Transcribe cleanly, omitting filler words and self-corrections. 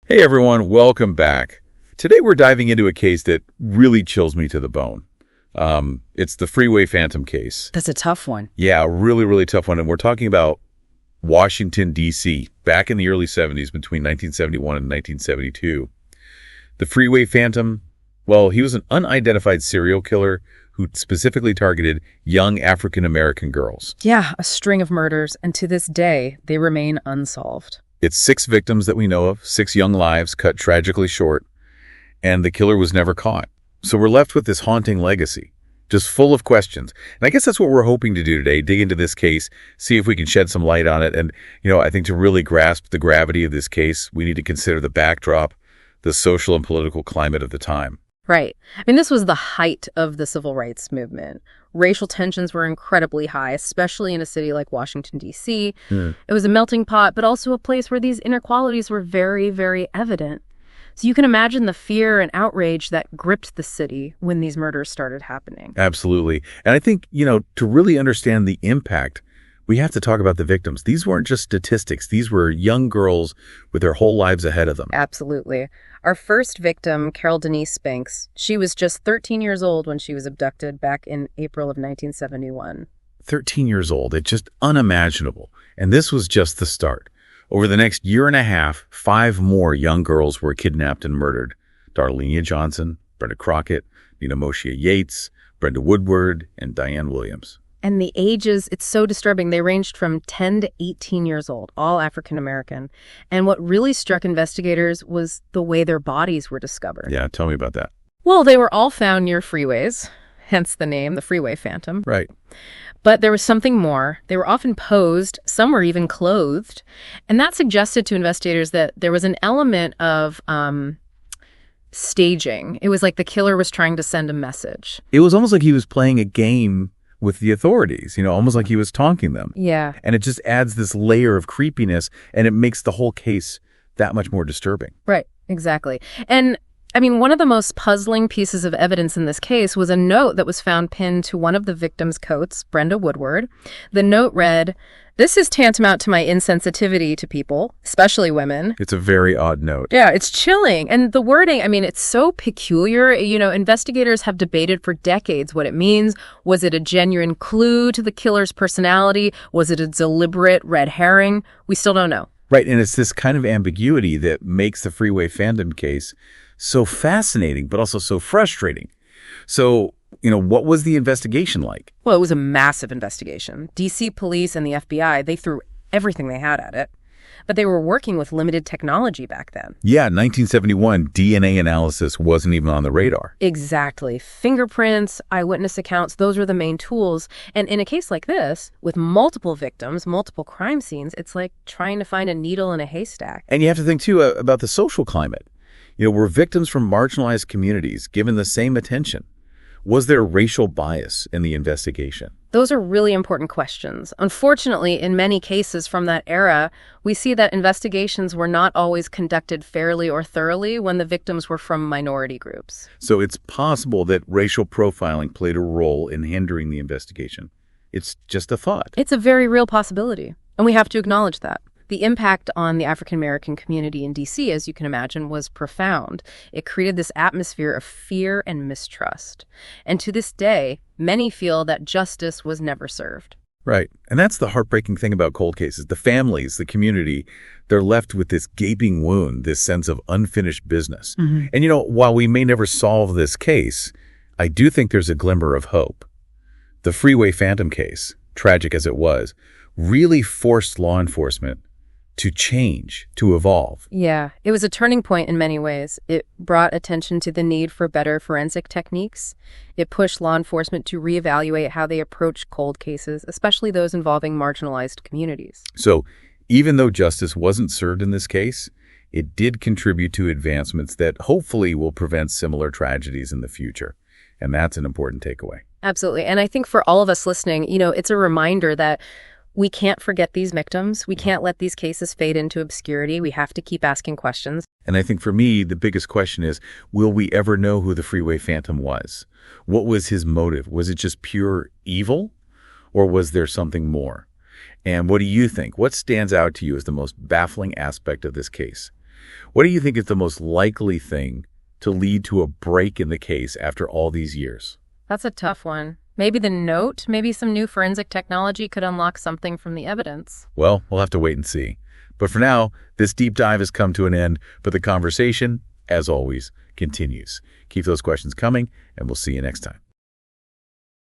Hey everyone, welcome back. Today we're diving into a case that really chills me to the bone. It's the Freeway Phantom case. That's a tough one. Yeah, a really, really tough one. And we're talking about Washington, D.C., back in the early 70s, between 1971 and 1972. The Freeway Phantom, well, he was an unidentified serial killer who specifically targeted young African-American girls. Yeah, a string of murders, and to this day, they remain unsolved. It's 6 victims that we know of, 6 young lives cut tragically short, and the killer was never caught. So we're left with this haunting legacy, just full of questions. And I guess that's what we're hoping to do today, dig into this case, see if we can shed some light on it. And, I think to really grasp the gravity of this case, we need to consider the backdrop, the social and political climate of the time. Right. I mean, this was the height of the civil rights movement. Racial tensions were incredibly high, especially in a city like Washington, D.C. It was a melting pot, but also a place where these inequalities were very, very evident. So you can imagine the fear and outrage that gripped the city when these murders started happening. Absolutely. And I think, to really understand the impact, we have to talk about the victims. These weren't just statistics. These were young girls with their whole lives ahead of them. Absolutely. Our first victim, Carol Denise Banks, she was just 13 years old when she was abducted back in April of 1971. 13 years old. It's just unimaginable. And this was just the start. Over the next year and a half, 5 more young girls were kidnapped and murdered. Darlenia Johnson, Brenda Crockett, Nina Moshe Yates, Brenda Woodward, and Diane Williams. And the ages, it's so disturbing. They ranged from 10 to 18 years old, all African American. And what really struck investigators was the way their bodies were discovered. Yeah, tell me about that. Well, they were all found near freeways, hence the name, the Freeway Phantom. Right. But there was something more. They were often posed, some were even clothed. And that suggested to investigators that there was an element of staging. It was like the killer was trying to send a message. It was almost like he was playing a game with the authorities, almost like he was taunting them. Yeah. And it just adds this layer of creepiness, and it makes the whole case that much more disturbing. Right, exactly. And I mean, one of the most puzzling pieces of evidence in this case was a note that was found pinned to one of the victim's coats, Brenda Woodward. The note read, "This is tantamount to my insensitivity to people, especially women." It's a very odd note. Yeah, it's chilling. And the wording, I mean, it's so peculiar. Investigators have debated for decades what it means. Was it a genuine clue to the killer's personality? Was it a deliberate red herring? We still don't know. Right, and it's this kind of ambiguity that makes the Freeway Phantom case so fascinating, but also so frustrating. So, what was the investigation like? Well, it was a massive investigation. D.C. police and the FBI, they threw everything they had at it. But they were working with limited technology back then. Yeah, 1971, DNA analysis wasn't even on the radar. Exactly. Fingerprints, eyewitness accounts, those were the main tools. And in a case like this, with multiple victims, multiple crime scenes, it's like trying to find a needle in a haystack. And you have to think, too, about the social climate. Were victims from marginalized communities given the same attention? Was there racial bias in the investigation? Those are really important questions. Unfortunately, in many cases from that era, we see that investigations were not always conducted fairly or thoroughly when the victims were from minority groups. So it's possible that racial profiling played a role in hindering the investigation. It's just a thought. It's a very real possibility, and we have to acknowledge that. The impact on the African-American community in D.C., as you can imagine, was profound. It created this atmosphere of fear and mistrust. And to this day, many feel that justice was never served. Right. And that's the heartbreaking thing about cold cases. The families, the community, they're left with this gaping wound, this sense of unfinished business. Mm-hmm. And, while we may never solve this case, I do think there's a glimmer of hope. The Freeway Phantom case, tragic as it was, really forced law enforcement to change, to evolve. Yeah, it was a turning point in many ways. It brought attention to the need for better forensic techniques. It pushed law enforcement to reevaluate how they approach cold cases, especially those involving marginalized communities. So even though justice wasn't served in this case, it did contribute to advancements that hopefully will prevent similar tragedies in the future. And that's an important takeaway. Absolutely. And I think for all of us listening, it's a reminder that we can't forget these victims. We can't let these cases fade into obscurity. We have to keep asking questions. And I think for me, the biggest question is, will we ever know who the Freeway Phantom was? What was his motive? Was it just pure evil? Or was there something more? And what do you think? What stands out to you as the most baffling aspect of this case? What do you think is the most likely thing to lead to a break in the case after all these years? That's a tough one. Maybe the note, maybe some new forensic technology could unlock something from the evidence. Well, we'll have to wait and see. But for now, this deep dive has come to an end, but the conversation, as always, continues. Keep those questions coming, and we'll see you next time.